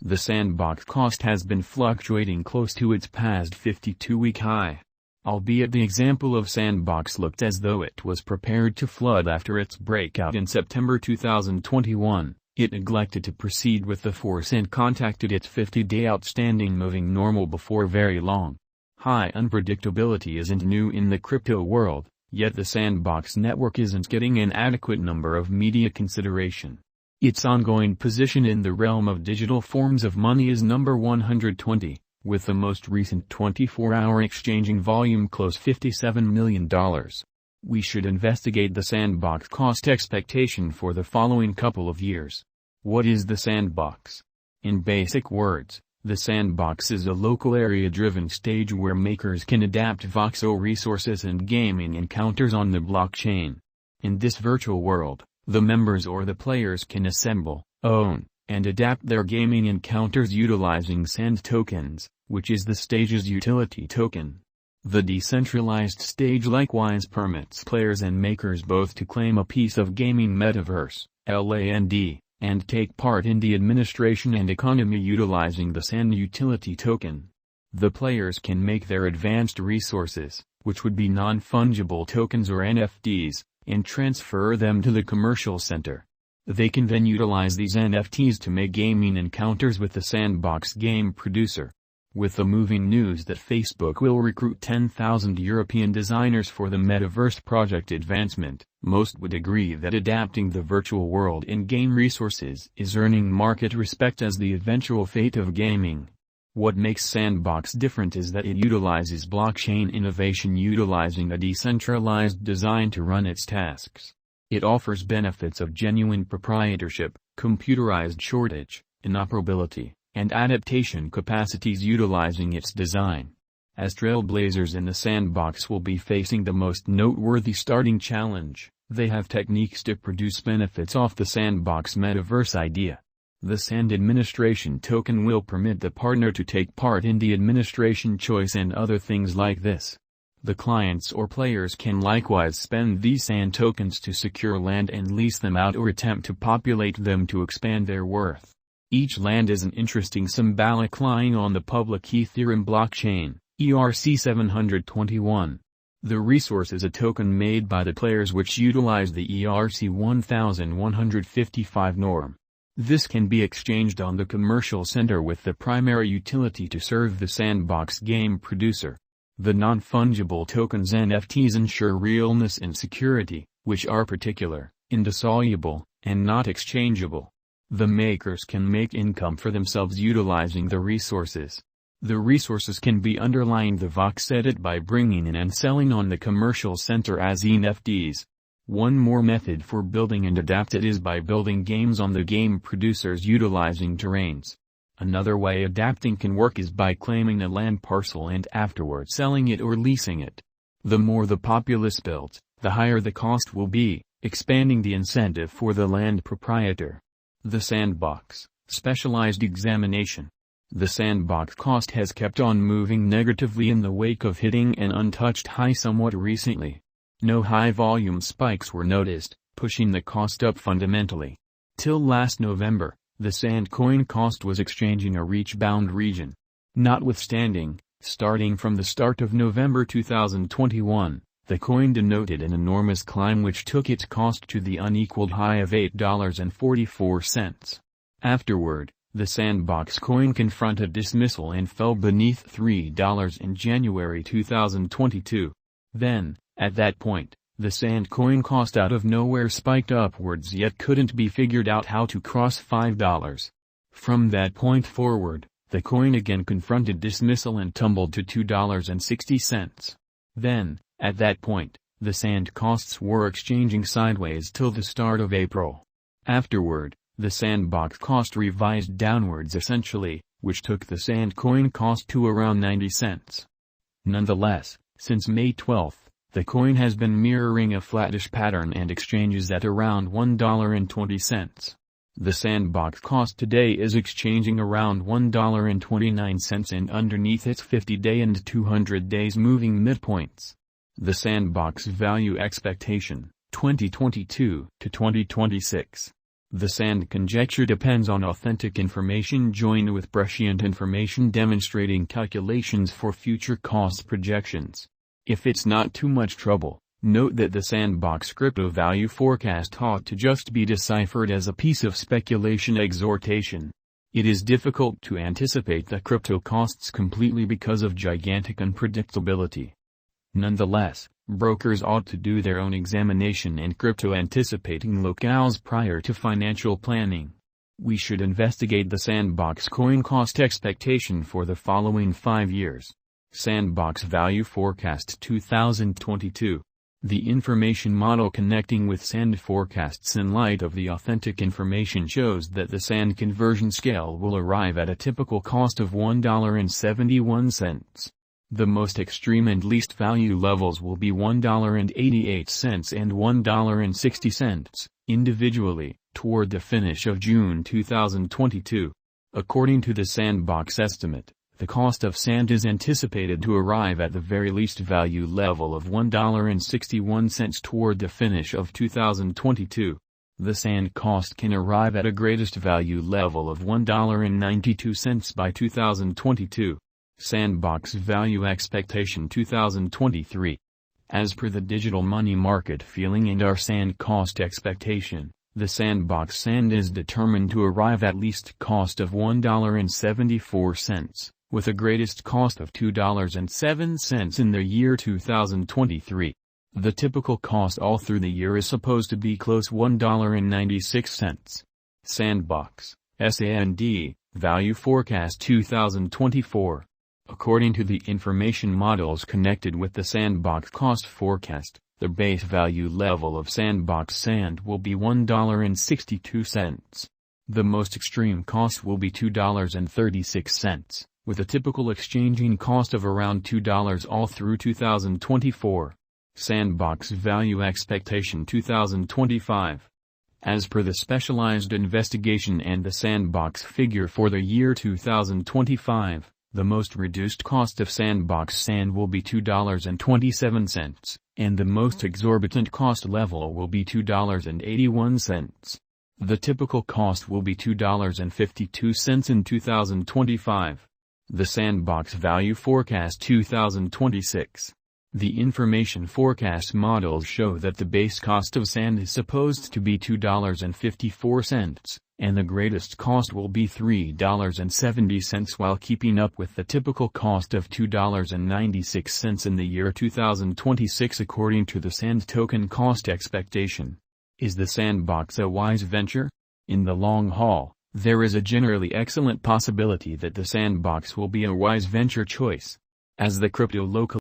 The Sandbox cost has been fluctuating close to its past 52-week high. Albeit the example of Sandbox looked as though it was prepared to flood after its breakout in September 2021, it neglected to proceed with the force and contacted its 50-day outstanding moving normal before very long. High unpredictability isn't new in the crypto world, yet the Sandbox network isn't getting an adequate number of media consideration. Its ongoing position in the realm of digital forms of money is number 120. With the most recent 24-hour exchanging volume close $57 million. We should investigate the Sandbox cost expectation for the following couple of years. What is the Sandbox? In basic words, the Sandbox is a local area-driven stage where makers can adapt voxel resources and gaming encounters on the blockchain. In this virtual world, the members or the players can assemble, own, and adapt their gaming encounters utilizing Sand tokens, which is the stage's utility token. The decentralized stage likewise permits players and makers both to claim a piece of gaming metaverse, land, and take part in the administration and economy utilizing the Sand utility token. The players can make their advanced resources, which would be non-fungible tokens or NFTs, and transfer them to the commercial center. They can then utilize these NFTs to make gaming encounters with the Sandbox game producer. With the moving news that Facebook will recruit 10,000 European designers for the Metaverse project advancement, most would agree that adapting the virtual world in-game resources is earning market respect as the eventual fate of gaming. What makes Sandbox different is that it utilizes blockchain innovation utilizing a decentralized design to run its tasks. It offers benefits of genuine proprietorship, computerized shortage, inoperability, and adaptation capacities utilizing its design. As trailblazers in the Sandbox will be facing the most noteworthy starting challenge, they have techniques to produce benefits off the Sandbox metaverse idea. The Sand administration token will permit the partner to take part in the administration choice and other things like this. The clients or players can likewise spend these Sand tokens to secure land and lease them out or attempt to populate them to expand their worth. Each land is an interesting symbolic lying on the public Ethereum blockchain, ERC-721. The resource is a token made by the players which utilize the ERC-1155 norm. This can be exchanged on the commercial center with the primary utility to serve the Sandbox game producer. The non-fungible tokens NFTs ensure realness and security, which are particular, indissoluble, and not exchangeable. The makers can make income for themselves utilizing the resources. The resources can be underlying the Vox edit by bringing in and selling on the commercial center as NFTs. One more method for building and adapt it is by building games on the game producers utilizing terrains. Another way adapting can work is by claiming a land parcel and afterward selling it or leasing it. The more the populace builds, the higher the cost will be, expanding the incentive for the land proprietor. The Sandbox, specialized examination. The Sandbox cost has kept on moving negatively in the wake of hitting an untouched high somewhat recently. No high volume spikes were noticed, pushing the cost up fundamentally. Till last November, the Sand coin cost was exchanging a reach-bound region. Notwithstanding, starting from the start of November 2021, the coin denoted an enormous climb which took its cost to the unequaled high of $8.44. Afterward, the Sandbox coin confronted dismissal and fell beneath $3 in January 2022. Then, at that point, the Sand coin cost out of nowhere spiked upwards yet couldn't be figured out how to cross $5. From that point forward, the coin again confronted dismissal and tumbled to $2.60. Then, at that point, the Sand costs were exchanging sideways till the start of April. Afterward, the Sandbox cost revised downwards essentially, which took the Sand coin cost to around 90 cents. Nonetheless, since May 12, the coin has been mirroring a flattish pattern and exchanges at around $1.20. The Sandbox cost today is exchanging around $1.29 and underneath its 50-day and 200 days moving midpoints. The Sandbox value expectation, 2022 to 2026. The sand conjecture depends on authentic information joined with prescient information demonstrating calculations for future cost projections. If it's not too much trouble, note that the Sandbox crypto value forecast ought to just be deciphered as a piece of speculation exhortation. It is difficult to anticipate the crypto costs completely because of gigantic unpredictability. Nonetheless, brokers ought to do their own examination and crypto anticipating locales prior to financial planning. We should investigate the Sandbox coin cost expectation for the following 5 years. Sandbox Value Forecast 2022. The information model connecting with sand forecasts in light of the authentic information shows that the sand conversion scale will arrive at a typical cost of $1.71. The most extreme and least value levels will be $1.88 and $1.60, individually, toward the finish of June 2022. According to the Sandbox estimate, the cost of sand is anticipated to arrive at the very least value level of $1.61 toward the finish of 2022. The sand cost can arrive at a greatest value level of $1.92 by 2022. Sandbox Value Expectation 2023. As per the digital money market feeling and our sand cost expectation, the Sandbox sand is determined to arrive at least cost of $1.74, with a greatest cost of $2.07 in the year 2023. The typical cost all through the year is supposed to be close $1.96. Sandbox, SAND, Value Forecast 2024. According to the information models connected with the Sandbox cost forecast, the base value level of Sandbox sand will be $1.62. The most extreme cost will be $2.36, with a typical exchanging cost of around $2 all through 2024. Sandbox Value Expectation 2025. As per the specialized investigation and the Sandbox figure for the year 2025, the most reduced cost of Sandbox sand will be $2.27, and the most exorbitant cost level will be $2.81. The typical cost will be $2.52 in 2025. The Sandbox Value Forecast 2026. The information forecast models show that the base cost of sand is supposed to be $2.54, and the greatest cost will be $3.70 while keeping up with the typical cost of $2.96 in the year 2026 according to the sand token cost expectation. Is the Sandbox a wise venture? In the long haul, there is a generally excellent possibility that the Sandbox will be a wise venture choice. As the crypto local